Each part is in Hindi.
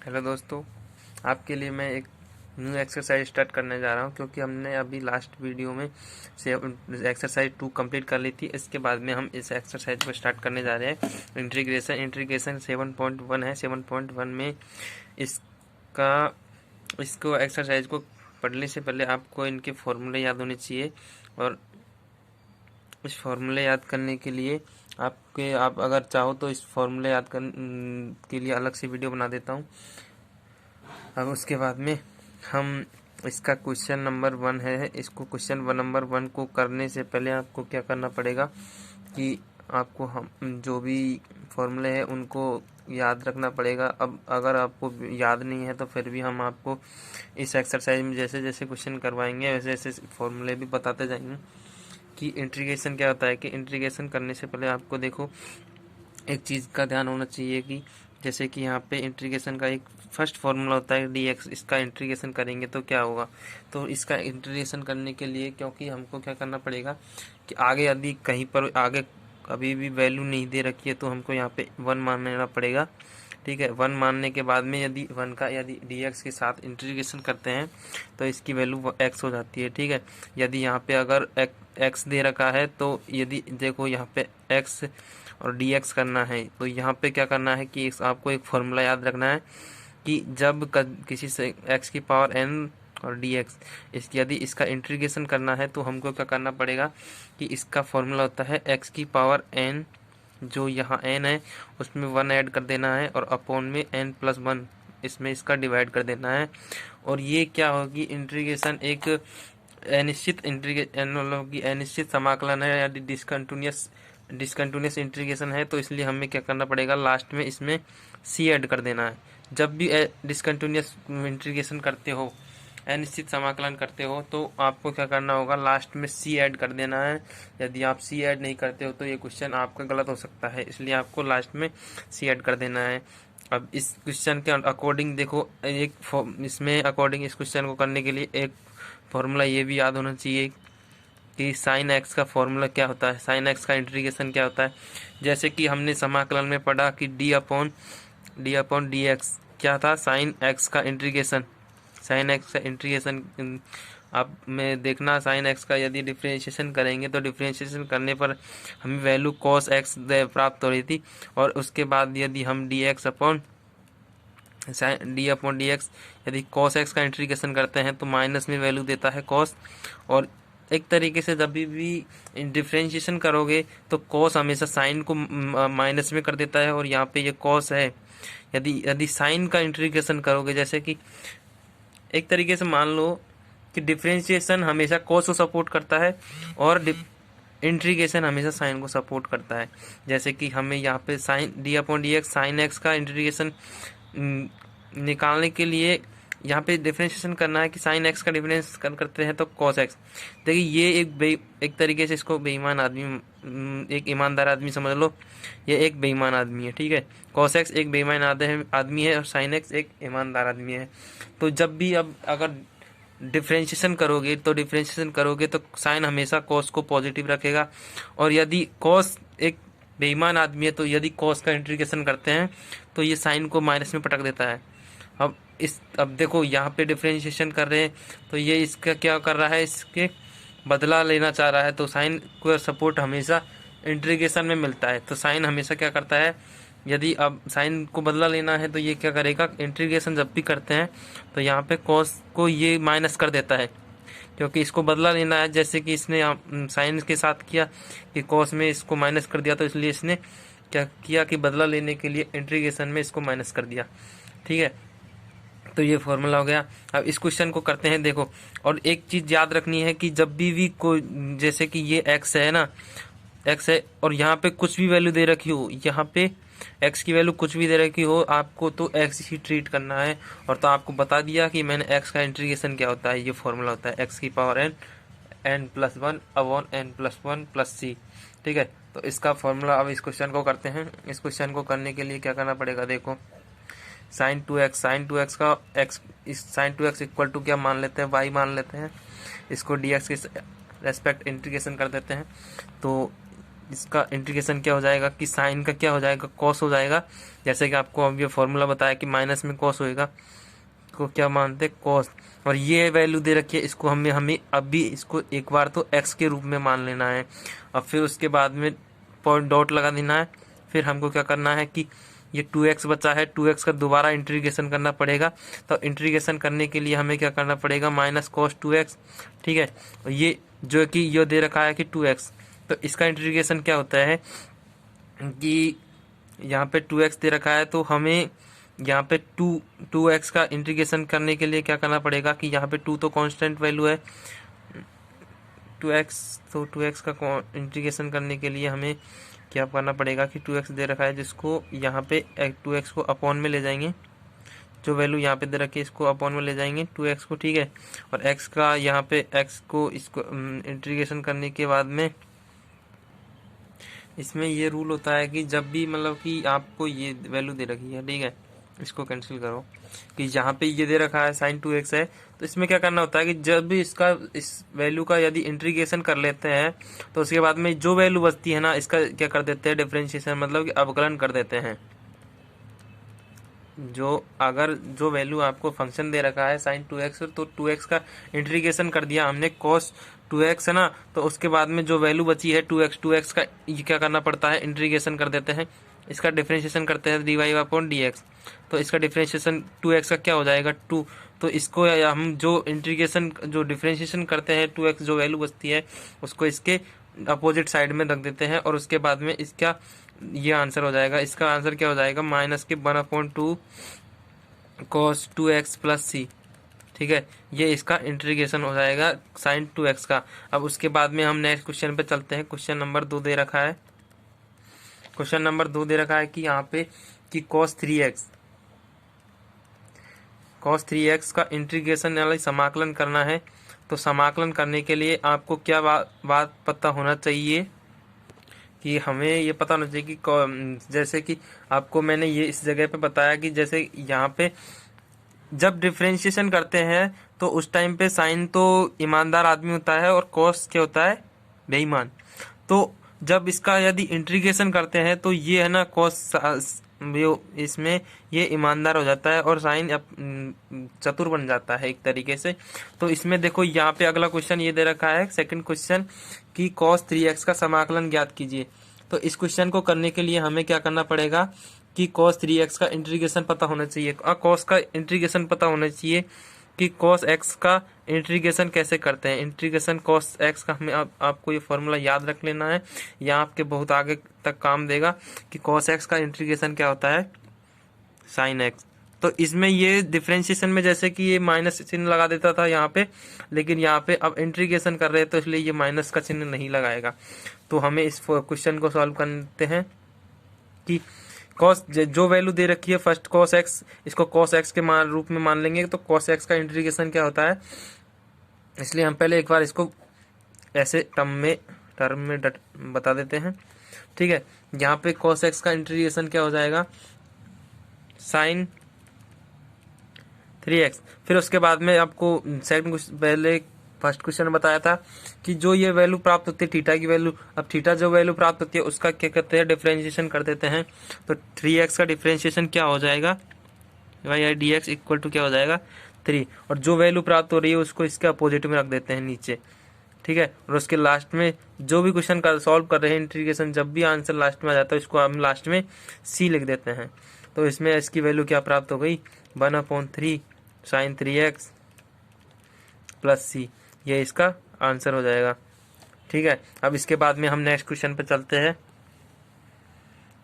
हेलो दोस्तों, आपके लिए मैं एक न्यू एक्सरसाइज स्टार्ट करने जा रहा हूं क्योंकि हमने अभी लास्ट वीडियो में से एक्सरसाइज 2 कंप्लीट कर ली थी। इसके बाद में हम इस एक्सरसाइज को स्टार्ट करने जा रहे हैं। इंटीग्रेशन 7.1 है। 7.1 में इसको एक्सरसाइज को पढ़ने से पहले आपको इनके फॉर्मूले याद होने चाहिए, और इस फॉर्मूले याद करने के लिए आप अगर चाहो तो इस फॉर्मूले याद के लिए अलग से वीडियो बना देता हूँ। अब उसके बाद में हम इसका क्वेश्चन नंबर 1 है। इसको क्वेश्चन नंबर 1 को करने से पहले आपको क्या करना पड़ेगा कि आपको हम जो भी फॉर्मूले हैं उनको याद रखना पड़ेगा। अब अगर आपको याद नहीं है तो फिर भी हम आपको इस एक्सरसाइज में जैसे जैसे क्वेश्चन करवाएंगे वैसे वैसे फॉर्मूले भी बताते जाएंगे कि इंटीग्रेशन क्या होता है। कि इंटीग्रेशन करने से पहले आपको देखो एक चीज़ का ध्यान होना चाहिए कि जैसे कि यहाँ पे इंटीग्रेशन का एक फर्स्ट फार्मूला होता है dx। इसका इंटीग्रेशन करेंगे तो क्या होगा, तो इसका इंटीग्रेशन करने के लिए क्योंकि हमको क्या करना पड़ेगा कि आगे यदि कहीं पर आगे अभी भी वैल्यू नहीं दे रखी है तो हमको यहाँ पे 1 मान लेना पड़ेगा। ठीक है, 1 मानने के बाद में यदि 1 का यदि dx के साथ इंटीग्रेशन करते हैं तो इसकी वैल्यू x हो जाती है। ठीक है, यदि यहाँ पे अगर x दे रखा है तो यदि देखो यहाँ पे x और dx करना है तो यहाँ पे क्या करना है कि आपको एक फॉर्मूला याद रखना है कि जब किसी से x की पावर n और dx यदि इसका इंटीग्रेशन करना है तो हमको क्या करना पड़ेगा कि इसका फॉर्मूला होता है x की पावर n, जो यहाँ n है उसमें 1 ऐड कर देना है और अपॉन में n+1 इसमें इसका डिवाइड कर देना है। और ये क्या होगी, इंटीग्रेशन एक अनिश्चित समाकलन है या डिसकंटिन्यूअस इंटीग्रेशन है, तो इसलिए हमें क्या करना पड़ेगा लास्ट में इसमें c ऐड कर देना है। जब भी डिसकंटिन्यूअस इंटीग्रेशन करते हो, अनिश्चित समाकलन करते हो, तो आपको क्या करना होगा लास्ट में c ऐड कर देना है। यदि आप c ऐड नहीं करते हो तो ये क्वेश्चन आपका गलत हो सकता है, इसलिए आपको लास्ट में c ऐड कर देना है। अब इस क्वेश्चन के अकॉर्डिंग देखो इसमें अकॉर्डिंग इस क्वेश्चन को करने के लिए एक फॉर्मूला ये भी याद होना चाहिए कि साइन एक्स का फॉर्मूला क्या होता है, साइन एक्स का इंटीग्रेशन क्या होता है। जैसे कि हमने समाकलन में पढ़ा कि डी अपॉन डी एक्स क्या था, साइन एक्स का इंटीग्रेशन। साइन एक्स का इंटीग्रेशन आप में देखना, साइन एक्स का यदि डिफ्रेंशिएशन करेंगे तो डिफ्रेंशिएशन करने पर हमें वैल्यू कॉस एक्स प्राप्त हो रही थी, और उसके बाद यदि हम डी अपॉन डी एक्स यदि कॉस एक्स का इंटीग्रेशन करते हैं तो माइनस में वैल्यू देता है कॉस। और एक तरीके से जब भी डिफ्रेंशिएशन करोगे तो कॉस हमेशा साइन को माइनस में कर देता है, और यहाँ पे ये कॉस है। यदि साइन का इंटीग्रेशन करोगे, जैसे कि एक तरीके से मान लो कि डिफ्रेंशिएशन हमेशा कॉस को सपोर्ट करता है और इंटीग्रेशन हमेशा साइन को सपोर्ट करता है। जैसे कि हमें यहाँ पे sine d upon d x sine x का इंटीग्रेशन निकालने के लिए यहाँ पे डिफरेंशिएशन करना है कि साइन एक्स का डिफरेंस करते हैं तो कॉस एक्स। देखिए ये एक तरीके से इसको बेईमान आदमी, एक ईमानदार आदमी समझ लो, ये एक बेईमान आदमी है। ठीक है, कॉस एक्स एक बेईमान आदमी है और साइन एक्स एक ईमानदार आदमी है। तो जब भी अब अगर डिफरेंशिएशन करोगे तो साइन हमेशा कॉस को पॉजिटिव रखेगा, और यदि कॉस एक बेईमान आदमी है तो यदि कॉस का इंटीग्रेशन करते हैं तो ये साइन को माइनस में पटक देता है। अब देखो यहाँ पे डिफरेंशिएशन कर रहे हैं तो ये इसका क्या कर रहा है, इसके बदला लेना चाह रहा है, तो साइन को सपोर्ट हमेशा इंटीग्रेशन में मिलता है। तो साइन हमेशा क्या करता है, यदि अब साइन को बदला लेना है तो ये क्या करेगा, इंटीग्रेशन जब भी करते हैं तो यहाँ पे कॉस को ये माइनस कर देता है, क्योंकि इसको बदला लेना है। जैसे कि इसने साइन के साथ किया कि कॉस में इसको माइनस कर दिया, तो इसलिए इसने क्या किया कि बदला लेने के लिए इंटीग्रेशन में इसको माइनस कर दिया। ठीक है, तो ये फॉर्मूला हो गया। अब इस क्वेश्चन को करते हैं, देखो। और एक चीज़ याद रखनी है कि जब भी कोई, जैसे कि ये x है ना, x है और यहाँ पे कुछ भी वैल्यू दे रखी हो, यहाँ पे x की वैल्यू कुछ भी दे रखी हो, आपको तो x ही ट्रीट करना है। और तो आपको बता दिया कि मैंने x का इंटीग्रेशन क्या होता है, ये फॉर्मूला होता है x की power n+1 upon n+1 plus c। ठीक है, तो इसका फॉर्मूला अब इस क्वेश्चन को करते हैं। इस क्वेश्चन को करने के लिए क्या करना पड़ेगा, देखो साइन टू एक्स का x, इस sine two x equal to क्या मान लेते हैं, y मान लेते हैं। इसको dx के रेस्पेक्ट इंटीग्रेशन कर देते हैं, तो इसका इंटीग्रेशन क्या हो जाएगा कि साइन का क्या हो जाएगा, कॉस हो जाएगा। जैसे कि आपको अब ये फॉर्मूला बताया कि माइनस में कॉस होएगा, को क्या मानते हैं, कॉस। और ये वैल्यू दे रखी है, इसको हमें अभी इसको एक बार तो एक्स के रूप में मान लेना है, और फिर उसके बाद में पॉइंट डॉट लगा देना है। फिर हमको क्या करना है कि ये 2x बचा है, 2x का दोबारा इंटीग्रेशन करना पड़ेगा। तो इंटीग्रेशन करने के लिए हमें क्या करना पड़ेगा, माइनस कॉस 2x, ठीक है। और ये जो कि ये दे रखा है कि 2x, तो इसका इंटीग्रेशन क्या होता है कि यहाँ पे 2x दे रखा है, तो हमें यहाँ पे 2x का इंटीग्रेशन करने के लिए क्या करना पड़ेगा कि यहाँ पे 2 तो कांस्टेंट वैल्यू है, 2x, तो 2x का इंटीग्रेशन करने के लिए हमें क्या करना पड़ेगा कि 2x दे रखा है, जिसको यहाँ पे 2x को अपॉन में ले जाएंगे, जो वैल्यू यहाँ पे दे रखी है इसको अपॉन में ले जाएंगे 2x को, ठीक है। और x का यहाँ पे x को इसको इंटीग्रेशन करने के बाद में इसमें ये रूल होता है कि जब भी मतलब कि आपको ये वैल्यू दे रखी है, ठीक है, इसको कैंसिल करो, कि यहाँ पे ये दे रखा है साइन 2x है, तो इसमें क्या करना होता है कि जब भी इसका इस वैल्यू का यदि इंटीग्रेशन कर लेते हैं तो उसके बाद में जो वैल्यू बचती है ना, इसका क्या कर देते हैं, डिफरेंशिएशन, मतलब कि अवकलन कर देते हैं। अगर जो वैल्यू आपको फंक्शन दे रखा है साइन 2x, तो 2x का इंटीग्रेशन कर दिया हमने cos 2x है ना, तो उसके बाद में जो वैल्यू बची है 2x का ये क्या करना पड़ता है, इंटीग्रेशन कर देते हैं, इसका डिफरेंशिएशन करते हैं dy/dx। तो इसका डिफरेंशिएशन 2x का क्या हो जाएगा 2, तो इसको हम जो इंटीग्रेशन जो डिफरेंशिएशन करते हैं 2x जो वैल्यू बचती है उसको इसके अपोजिट साइड में रख देते हैं, और उसके बाद में इसका ये आंसर हो जाएगा। इसका आंसर क्या हो जाएगा, माइनस के 1/2 cos 2x प्लस सी, ठीक है। ये इसका इंटीग्रेशन हो जाएगा साइन 2x का। अब उसके बाद में हम नेक्स्ट क्वेश्चन पे चलते हैं। क्वेश्चन नंबर 2 दे रखा है, क्वेश्चन नंबर 2 दे रखा है कि यहाँ पे कि cos 3x का इंटीग्रेशन यानी समाकलन करना है। तो समाकलन करने के लिए आपको क्या बात पता होना चाहिए कि हमें ये पता होना चाहिए कि जैसे कि आपको मैंने ये इस जगह पे बताया कि जैसे यहाँ पे जब डिफरेंशिएशन करते हैं तो उस टाइम पे साइन तो ईमानदार आदमी होता है और कॉस क्या होता है, बेईमान। तो जब इसका यदि इंटीग्रेशन करते हैं तो ये है ना कॉस, इसमें ये ईमानदार हो जाता है और साइन चतुर बन जाता है एक तरीके से। तो इसमें देखो यहाँ पे अगला क्वेश्चन ये दे रखा है, सेकंड क्वेश्चन कि cos 3x का समाकलन ज्ञात कीजिए। तो इस क्वेश्चन को करने के लिए हमें क्या करना पड़ेगा कि cos 3x का इंटीग्रेशन पता होना चाहिए, cos का इंटीग्रेशन पता होना चाहिए कि cos x का इंटीग्रेशन कैसे करते हैं। इंटीग्रेशन cos x का हमें आपको ये फॉर्मूला याद रख लेना है, यह आपके बहुत आगे तक काम देगा कि cos x का इंटीग्रेशन क्या होता है, sin x। तो इसमें ये डिफरेंशिएशन में जैसे कि ये माइनस चिन्ह लगा देता था यहाँ पे, लेकिन यहाँ पे अब इंटीग्रेशन कर रहे हैं तो इसलिए ये माइनस का चिन्ह नहीं लगाएगा। तो हमें इस क्वेश्चन को सॉल्व करते हैं कि कॉस जो वैल्यू दे रखी है फर्स्ट cos x, इसको cos x के रूप में मान लेंगे। तो cos x का इंटीग्रेशन क्या होता है, इसलिए हम पहले एक बार इसको ऐसे टर्म में बता देते हैं, ठीक है। यहाँ पे cos x का इंटीग्रेशन क्या हो जाएगा, साइन 3x। फिर उसके बाद में आपको सेकंड पहले फर्स्ट क्वेश्चन बताया था कि जो ये वैल्यू प्राप्त होती है थीटा की वैल्यू, अब थीटा जो वैल्यू प्राप्त होती है उसका क्या करते हैं, डिफरेंशिएशन कर देते हैं। तो 3x का डिफरेंशिएशन क्या हो जाएगा, dy/dx इक्वल टू क्या हो जाएगा 3, और जो वैल्यू प्राप्त हो रही है उसको इसके अपोजिट में रख देते हैं नीचे, ठीक है। और उसके लास्ट में जो भी क्वेश्चन का सॉल्व कर रहे हैं इंटीग्रेशन, जब भी आंसर लास्ट में आ जाता है उसको हम लास्ट में c लिख देते हैं। तो इसमें इसकी वैल्यू क्या प्राप्त हो गई, 1/3 साइन 3x प्लस सी, ये इसका आंसर हो जाएगा, ठीक है। अब इसके बाद में हम नेक्स्ट क्वेश्चन पे चलते हैं।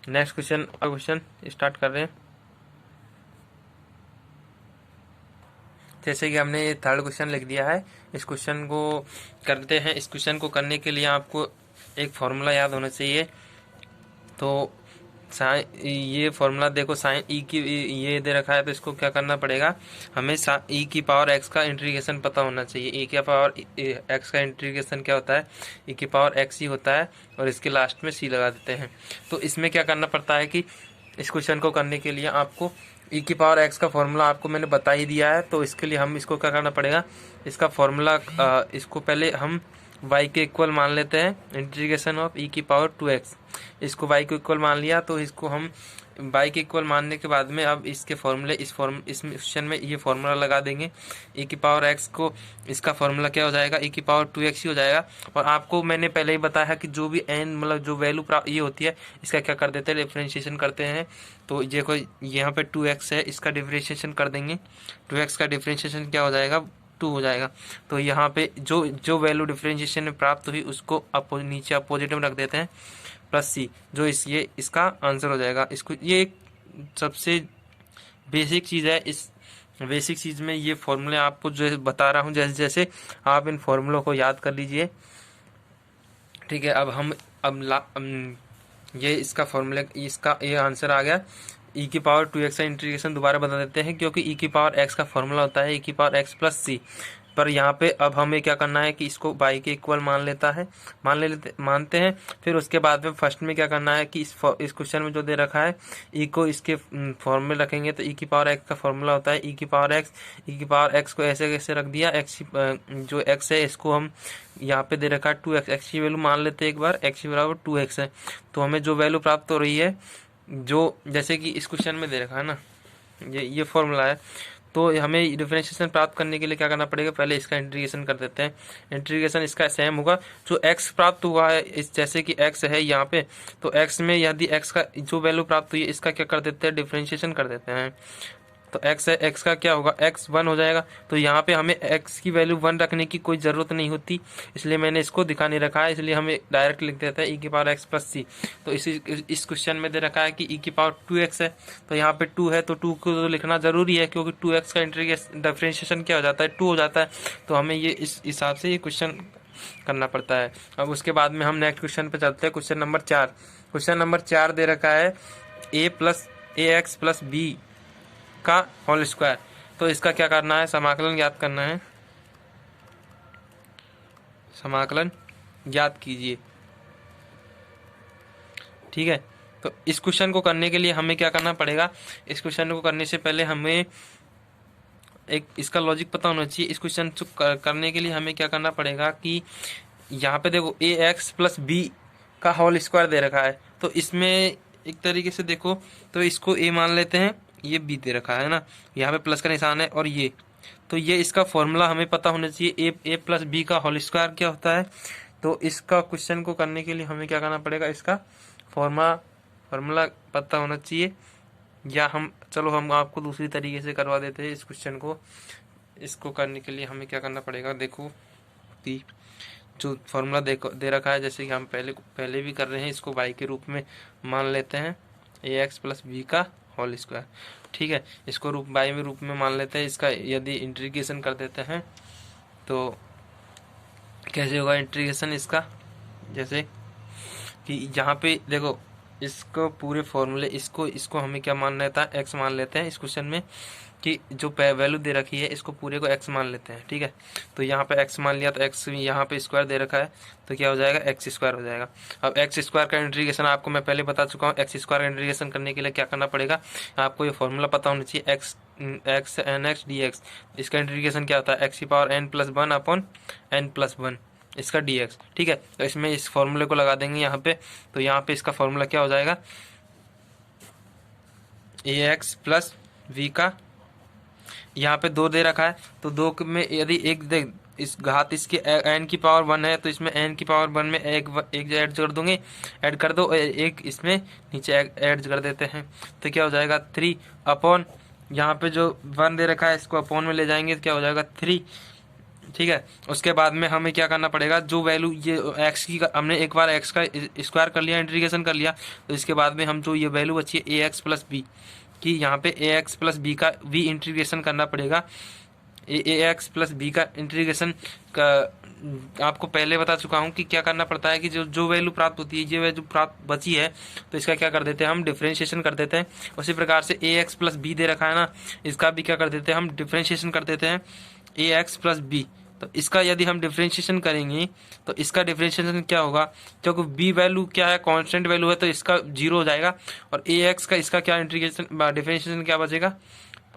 नेक्स्ट क्वेश्चन स्टार्ट कर रहे हैं। जैसे कि हमने ये थर्ड क्वेश्चन लिख दिया है, इस क्वेश्चन को करते हैं। इस क्वेश्चन को करने के लिए आपको एक फॉर्मूला याद होना चाहिए। तो ये फॉर्मूला देखो, साइन ई की ये दे रखा है तो इसको क्या करना पड़ेगा, हमें ई की पावर एक्स का इंटीग्रेशन पता होना चाहिए। ई की पावर एक्स का इंटीग्रेशन क्या होता है, ई की पावर एक्स ही होता है, और इसके लास्ट में सी लगा देते हैं। तो इसमें क्या करना पड़ता है कि इस क्वेश्चन को करने के लिए आपको ई की पावर एक्स का फॉर्मूला आपको मैंने बता ही दिया है। तो इसके लिए हम इसको क्या करना पड़ेगा, इसका फॉर्मूला इसको पहले हम y के इक्वल मान लेते हैं इंटीग्रेशन ऑफ e की पावर 2x। इसको y को इक्वल मान लिया, तो इसको हम y के इक्वल मानने के बाद में अब इसके फॉर्मूले इस क्वेश्चन में ये फॉर्मूला लगा देंगे। e की पावर x को, इसका फॉर्मूला क्या हो जाएगा, e की पावर 2x ही हो जाएगा। और आपको मैंने पहले ही बताया कि जो भी n मतलब जो वैल्यू ये होती है, इसका क्या कर देते हैं, डिफरेंशिएशन करते हैं। तो ये कोई यहाँ पे 2x है, इसका डिफरेंशिएशन कर देंगे। 2x का डिफरेंशिएशन क्या हो जाएगा, 2 हो जाएगा। तो यहाँ पे जो जो वैल्यू डिफरेंशिएशन में प्राप्त हुई उसको नीचे अपोजिट में रख देते हैं, प्लस सी, जो ये इसका आंसर हो जाएगा। इसको ये एक सबसे बेसिक चीज़ है। इस बेसिक चीज़ में ये फॉर्मूले आपको जो बता रहा हूँ, जैसे जैसे आप इन फॉर्मूलों को याद कर लीजिए। ठीक है, अब हम ये इसका फॉर्मूला, इसका ये आंसर आ गया। e की पावर 2x का इंटीग्रेशन दोबारा बता देते हैं, क्योंकि e की पावर x का फॉर्मूला होता है e की पावर x प्लस सी। पर यहाँ पे अब हमें क्या करना है कि इसको y के इक्वल मानते हैं। फिर उसके बाद में फर्स्ट में क्या करना है कि इस क्वेश्चन में जो दे रखा है e को इसके फॉर्मूले रखेंगे। तो e की पावर x का फॉर्मूला होता है e की पावर x को ऐसे कैसे रख दिया, x जो x है इसको हम यहाँ पे दे रखा है 2x, x की वैल्यू मान लेते हैं एक बार, x बराबर 2x है। तो हमें जो वैल्यू प्राप्त हो रही है, जो जैसे कि इस क्वेश्चन में दे रखा है ना, ये फॉर्मूला है। तो हमें डिफरेंशिएशन प्राप्त करने के लिए क्या करना पड़ेगा, पहले इसका इंटीग्रेशन कर देते हैं। इंटीग्रेशन इसका सेम होगा, जो x प्राप्त हुआ है, इस जैसे कि x है यहाँ पे, तो x में यदि x का जो वैल्यू प्राप्त हुई है, इसका क्या कर देते हैं, डिफरेंशिएशन कर देते हैं। तो x है, x का क्या होगा, x 1 हो जाएगा। तो यहाँ पे हमें x की वैल्यू 1 रखने की कोई ज़रूरत नहीं होती, इसलिए मैंने इसको दिखा नहीं रखा है, इसलिए हमें डायरेक्ट लिख देते हैं e की पावर x प्लस सी। तो इस क्वेश्चन में दे रखा है कि e की पावर 2x है, तो यहाँ पे 2 है, तो 2 को तो लिखना ज़रूरी है, क्योंकि 2x का डिफरेंशिएशन क्या हो जाता है, 2 हो जाता है। तो हमें ये इस हिसाब से ये क्वेश्चन करना पड़ता है। अब उसके बाद में हम नेक्स्ट क्वेश्चन पे चलते हैं, क्वेश्चन नंबर 4। क्वेश्चन नंबर 4 दे रखा है a+ax प्लस b का होल स्क्वायर। तो इसका क्या करना है, समाकलन याद करना है। समाकलन याद कीजिए, ठीक है। तो इस क्वेश्चन को करने के लिए हमें क्या करना पड़ेगा, इस क्वेश्चन को करने से पहले हमें एक इसका लॉजिक पता होना चाहिए। इस क्वेश्चन को करने के लिए हमें क्या करना पड़ेगा कि यहाँ पे देखो ax प्लस b का होल स्क्वायर दे रखा है। तो इसमें एक तरीके से देखो, तो इसको a मान लेते हैं, ये b दे रखा है ना, यहाँ पे प्लस का निशान है, और ये तो ये इसका फॉर्मूला हमें पता होना चाहिए, a प्लस b का होल स्क्वायर क्या होता है। तो इसका क्वेश्चन को करने के लिए हमें क्या करना पड़ेगा, इसका फॉर्मूला पता होना चाहिए। या चलो हम आपको दूसरी तरीके से करवा देते हैं इस क्वेश्चन को। इसको करने के लिए हमें क्या करना पड़ेगा, देखो कि जो फॉर्मूला दे रखा है, जैसे कि हम पहले भी कर रहे हैं, इसको y के रूप में मान लेते हैं, ax प्लस b का होल स्क्वायर, ठीक है। इसको y में रूप में मान लेते हैं। इसका यदि इंटीग्रेशन कर देते हैं तो कैसे होगा इंटीग्रेशन इसका, जैसे कि यहाँ पे देखो, इसको पूरे फॉर्मूले, इसको हमें क्या मान लेता है, x मान लेते हैं इस क्वेश्चन में, कि जो वैल्यू दे रखी है इसको पूरे को x मान लेते हैं, ठीक है। तो यहाँ पे x मान लिया, तो x यहाँ पे स्क्वायर दे रखा है, तो क्या हो जाएगा, x स्क्वायर हो जाएगा। अब x स्क्वायर का इंटीग्रेशन आपको मैं पहले बता चुका हूँ। x स्क्वायर का इंटीग्रेशन करने के लिए क्या करना पड़ेगा, आपको ये फॉर्मूला पता होना चाहिए, x nx dx। इसका इंटीग्रेशन क्या होता है, x की power n plus 1 upon n plus 1 इसका dx, ठीक है। तो इसमें इस फॉर्मूले को लगा देंगे यहाँ पे। तो यहाँ पे इसका फॉर्मूला क्या हो जाएगा, ax प्लस v का, यहाँ पे 2 दे रखा है, तो 2 में यदि एक देख इस घात इसकी n की पावर 1 है, तो इसमें n की पावर 1 में एक ऐड कर दूंगे, ऐड कर दो, एक इसमें नीचे ऐड कर देते हैं, तो क्या हो जाएगा 3 अपॉन, यहाँ पे जो 1 दे रखा है इसको अपॉन में ले जाएंगे, तो क्या हो जाएगा 3, ठीक है। उसके बाद में हमें क्या करना पड़ेगा, जो वैल्यू ये x की हमने एक बार x का स्क्वायर कर लिया, इंटीग्रेशन कर लिया, तो इसके बाद में हम जो ये वैल्यू बची है ax प्लस b की, यहाँ पे ax प्लस b का v इंटीग्रेशन करना पड़ेगा। ax प्लस b का इंटीग्रेशन का आपको पहले बता चुका हूँ कि क्या करना पड़ता है कि जो वैल्यू प्राप्त होती है, ये वैल्यू प्राप्त बची है, तो इसका क्या कर देते हैं, हम डिफरेंशिएशन कर देते हैं। उसी प्रकार से ax प्लस b दे रखा है ना, इसका भी क्या कर देते हैं, हम डिफरेंशिएशन कर देते हैं ax प्लस b। तो इसका यदि हम डिफरेंशिएशन करेंगे तो इसका डिफरेंशिएशन क्या होगा, क्योंकि b वैल्यू क्या है, कांस्टेंट वैल्यू है, तो इसका 0 हो जाएगा, और ax का इसका क्या इंटीग्रेशन डिफरेंशिएशन क्या बचेगा,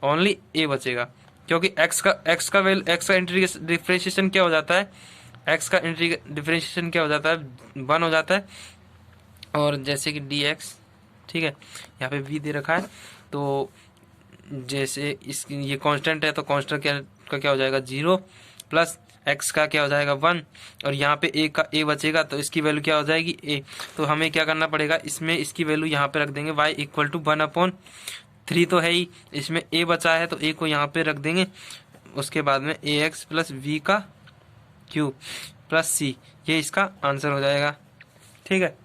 ओनली a बचेगा, क्योंकि x का डिफरेंशिएशन क्या हो जाता है, एक्स का डिफरेंशिएशन क्या हो जाता है, 1 हो जाता है। और जैसे कि डी एक्स, ठीक है, यहाँ पे v दे रखा है, तो जैसे इस ये कांस्टेंट है तो कांस्टेंट का क्या हो जाएगा 0, प्लस x का क्या हो जाएगा 1, और यहाँ पे a बचेगा तो इसकी वैल्यू क्या हो जाएगी a। तो हमें क्या करना पड़ेगा, इसमें इसकी वैल्यू यहाँ पे रख देंगे y इक्वल टू 1/3 तो है ही, इसमें a बचा है तो a को यहाँ पे रख देंगे। उसके बाद में ax प्लस v का क्यूब प्लस c, ये इसका आंसर हो जाएगा। ठीक है,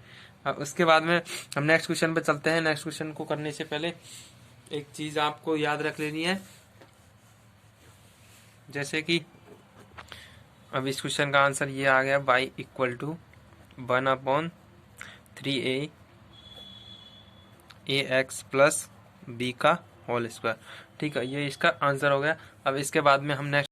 अब उसके बाद में हम नेक्स्ट क्वेश्चन पे चलते हैं। नेक्स्ट क्वेश्चन को करने से पहले एक चीज आपको याद रख लेनी है, जैसे कि अब इस क्वेश्चन का आंसर ये आ गया y equal to 1/3 ax plus b का होल स्क्वायर। ठीक है, ये इसका आंसर हो गया। अब इसके बाद में हम नेक्स्ट